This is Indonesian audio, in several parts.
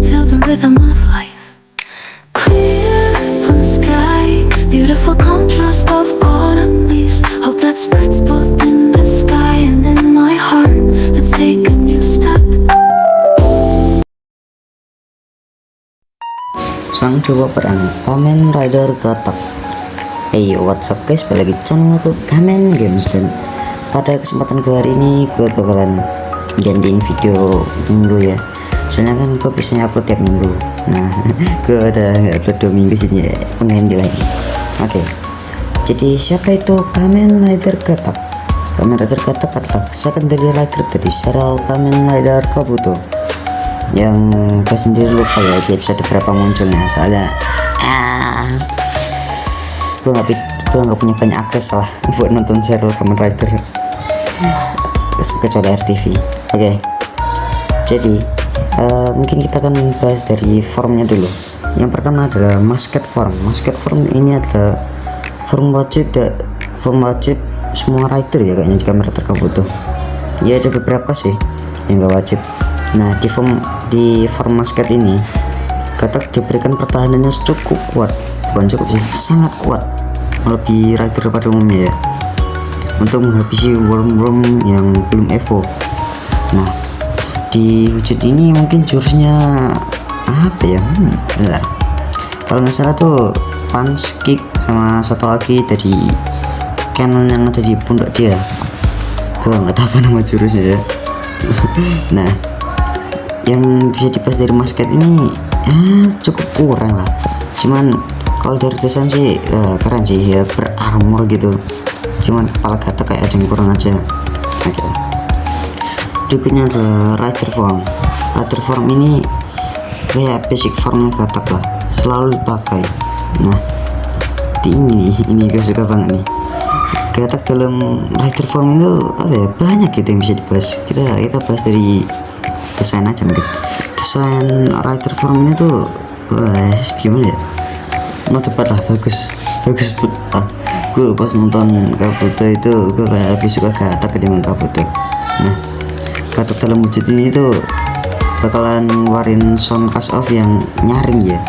Feel the rhythm of life. Clear blue sky, beautiful contrast of autumn leaves. Hope that spreads both in the sky and in my heart. Let's take a new step. Sang Dewa Perang Kamen Rider Katak. Hey, what's up guys, balik lagi channel aku Kamen Games. Dan pada kesempatan gue hari ini gue bakalan gantiin video minggu ya. Soalnya kan gue biasanya upload tiap minggu. Nah gue udah nggak upload 2 minggu sih ya, pengganti lagi. Oke, jadi siapa itu Kamen Rider Katak? Kamen Rider Katak adalah secondary rider dari serial Kamen Rider Kabuto yang gue sendiri lupa ya di episode berapa munculnya, soalnya gue nggak punya banyak akses lah buat nonton serial Kamen Rider kecuali RTV. Oke, jadi mungkin kita akan bahas dari formnya dulu. Yang pertama adalah masket form. Masket form ini adalah form wajib semua rider ya kayaknya di Kamen Rider Kabuto. Ya ada beberapa sih yang gak wajib. Nah di form masket ini Katak diberikan pertahanannya cukup kuat, bukan cukup sih, sangat kuat, melebihi rider pada umumnya ya, untuk menghabisi worm yang belum evo. Nah di wujud ini mungkin jurusnya apa ya, kalau nggak salah tuh punch, kick, sama satu lagi dari cannon yang ada di pundak dia. Gue nggak tahu apa nama jurusnya ya. Nah yang bisa dibahas dari masket ini cukup kurang lah, cuman kalau dari desain sih keren sih ya, berarmor gitu, cuman kepala Katak kayak ada yang kurang aja. Oke, berikutnya adalah rider form. Rider form ini kayak basic form Katak lah, selalu dipakai. Nah di ini gue suka banget nih, Katak dalam rider form itu apa ya, banyak gitu yang bisa dibahas. Kita bahas dari desain aja mungkin. Desain rider form ini tuh gimana ya, mau tepat lah, bagus gue pas nonton Kabuto itu gue kayak lebih suka Katak ketimbang Kabuto. Nah Katak dalam wujud ini tuh bakalan ngeluarin sound cast off yang nyaring ya,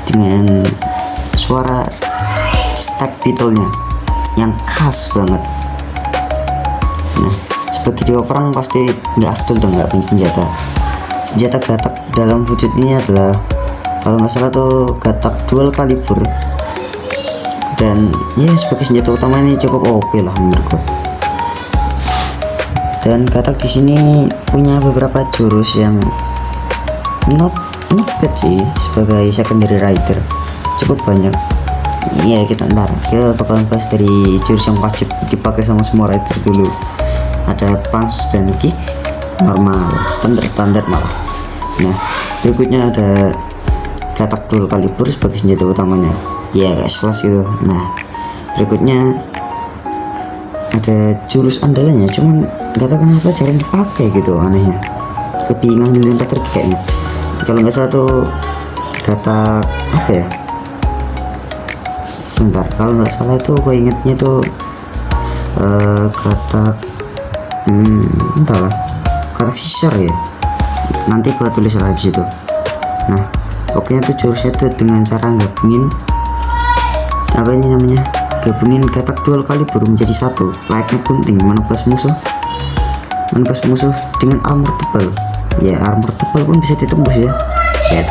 dengan suara stack beetle-nya yang khas banget. Nah sebagai dewa perang pasti nggak afdol dong nggak punya senjata. Senjata Katak dalam wujud ini adalah kalau nggak salah tuh Katak dual kaliber, dan ya sebagai senjata utama ini cukup OP lah menurut gue. Dan Katak di sini punya beberapa jurus yang not bad sih sebagai secondary rider, cukup banyak. Iya kita bakalan bahas dari jurus yang wajib dipakai sama semua rider dulu. Ada punch dan kick normal, standar malah. Nah berikutnya ada Katak dual kaliber sebagai senjata utamanya, ya kayak slash gitu. Nah berikutnya ada jurus andalannya, cuman nggak tahu kenapa jarang dipakai gitu, anehnya. Lebih ngandelin Peter kayaknya. Kalau nggak salah tuh Katak apa ya, sebentar, kalau nggak salah tuh gue ingetnya tuh Katak entahlah, Katak Caesar ya, nanti gue tulis lagi di situ. Nah pokoknya tuh jurusnya tuh dengan cara gabungin apa ini namanya, gabungin Katak dual kaliber menjadi satu, layaknya gunting menebas musuh dengan armor tebal. Ya armor tebal pun bisa ditembus ya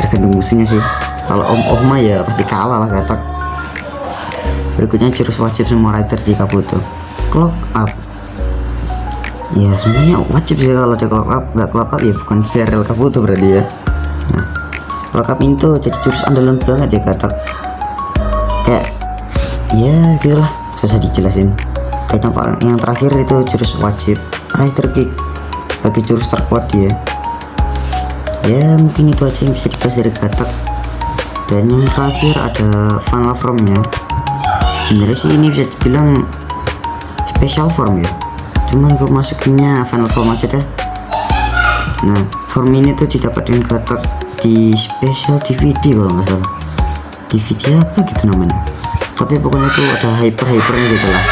tergantung musuhnya sih. Kalau om mah ya pasti kalah lah Katak. Berikutnya jurus wajib semua rider di Kabuto, clock up. Ya semuanya wajib sih kalau ada clock up. Nggak clock up ya bukan serial Kabuto berarti ya. Nah clock up ini tuh jadi jurus andalan banget ya Katak, kayak ya gitulah, susah dijelasin. Kayak yang terakhir itu jurus wajib rider kick bagi jurus terkuat dia. Ya mungkin itu aja yang bisa dibahas dari Katak. Dan yang terakhir ada final formnya. Sebenarnya sih ini bisa dibilang special form ya, cuman gue masukinnya final form aja dah. Nah form ini tuh didapat dengan Katak di special DVD kalau nggak salah, DVD apa gitu namanya, tapi pokoknya tuh ada hypernya gitu lah.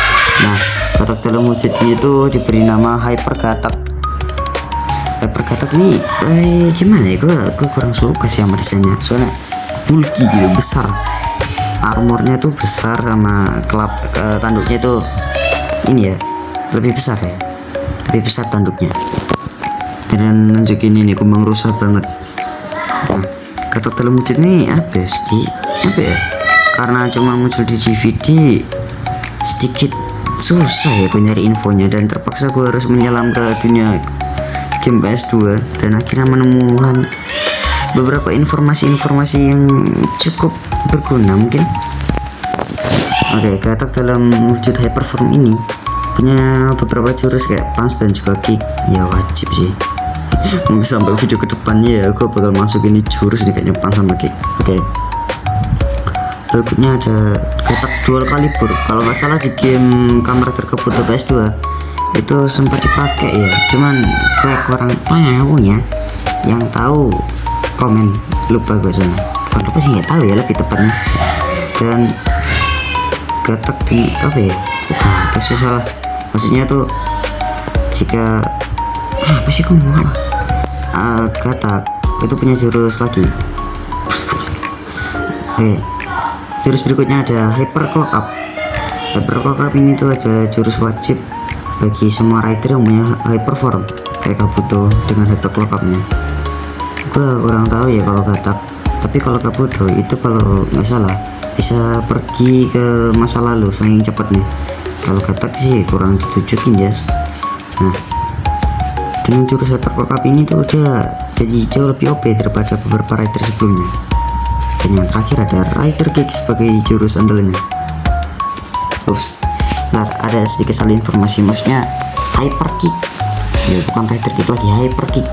Nah Katak dalam wujud ini tuh diberi nama Hyper Katak. hyper katak ini gimana ya, gue kurang suka sih sama desainnya, soalnya bulky gitu, besar, armornya tuh besar, sama tanduknya itu ini ya lebih besar ya, lebih besar tanduknya. Dan nunjukin ini kumbang rusa banget. Nah, katak telemujud ini apa ya, karena cuma muncul di GVD sedikit susah ya gue nyari infonya, dan terpaksa gue harus menyelam ke dunia game PS2 dan akhirnya menemukan beberapa informasi-informasi yang cukup berguna mungkin. Oke, katak dalam wujud hyperform ini punya beberapa jurus kayak punch dan juga kick. Ya wajib sih, mungkin sampai video kedepannya ya gue bakal masukin ini jurus nih, kayaknya punch sama kick. Oke, berikutnya ada katak dual kalibur. Kalau nggak salah di game kamera terkebutuh PS2 itu sempat dipakai ya, cuman gue kurang tahu ya, yang tahu komen, lupa gue soalnya, bukan lupa sih, nggak tahu ya lebih tepatnya. Dan katak di apa ya, atau sih salah, maksudnya tuh jika apa sih ngomong apa, katak itu punya jurus lagi. Oke, jurus berikutnya ada hyper clock up. Hyper clock up ini tuh adalah jurus wajib bagi semua rider yang punya hyperform kayak Kabuto dengan hyper clock up nya. Gue kurang tahu ya kalau katak, tapi kalau Kabuto itu kalau nggak salah bisa pergi ke masa lalu saking cepatnya. Kalau katak sih kurang ditunjukin ya. Nah, dengan jurus hyper clock up ini tuh udah jadi jauh lebih OP daripada beberapa rider sebelumnya. Dan yang terakhir ada rider kick sebagai jurus andalannya. Nah, ada sedikit salah informasi, maksudnya hyper kick ya, bukan rider kick lagi, hyper kick,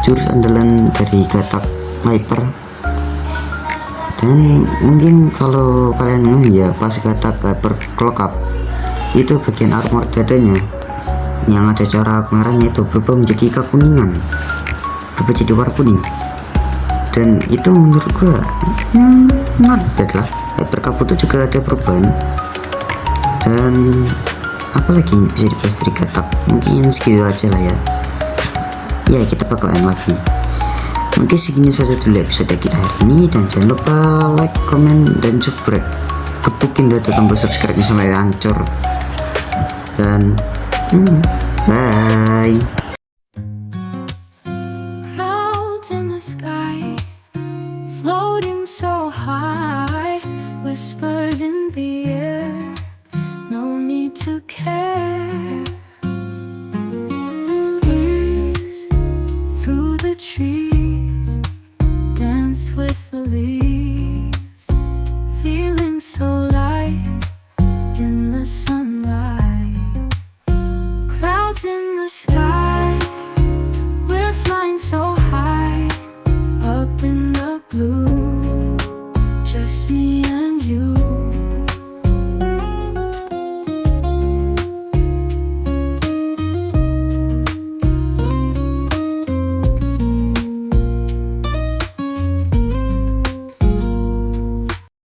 jurus andalan dari katak hyper. Dan mungkin kalau kalian ngeh ya, pas katak hyper clock up itu bagian armor dadanya yang ada corak merahnya itu berubah menjadi kekuningan, berubah jadi warna kuning. Dan itu menurut gua not bad lah. Hyper Kabuto juga ada perubahan. Dan apalagi bisa dibahas dari katak, mungkin segitu aja lah ya. Ya, kita bakalan lagi. Mungkin segini saja dulu episode kita hari ini, dan jangan lupa like, comment, dan subscribe. Kepukin data tombol subscribe nya sampai hancur. Dan bye.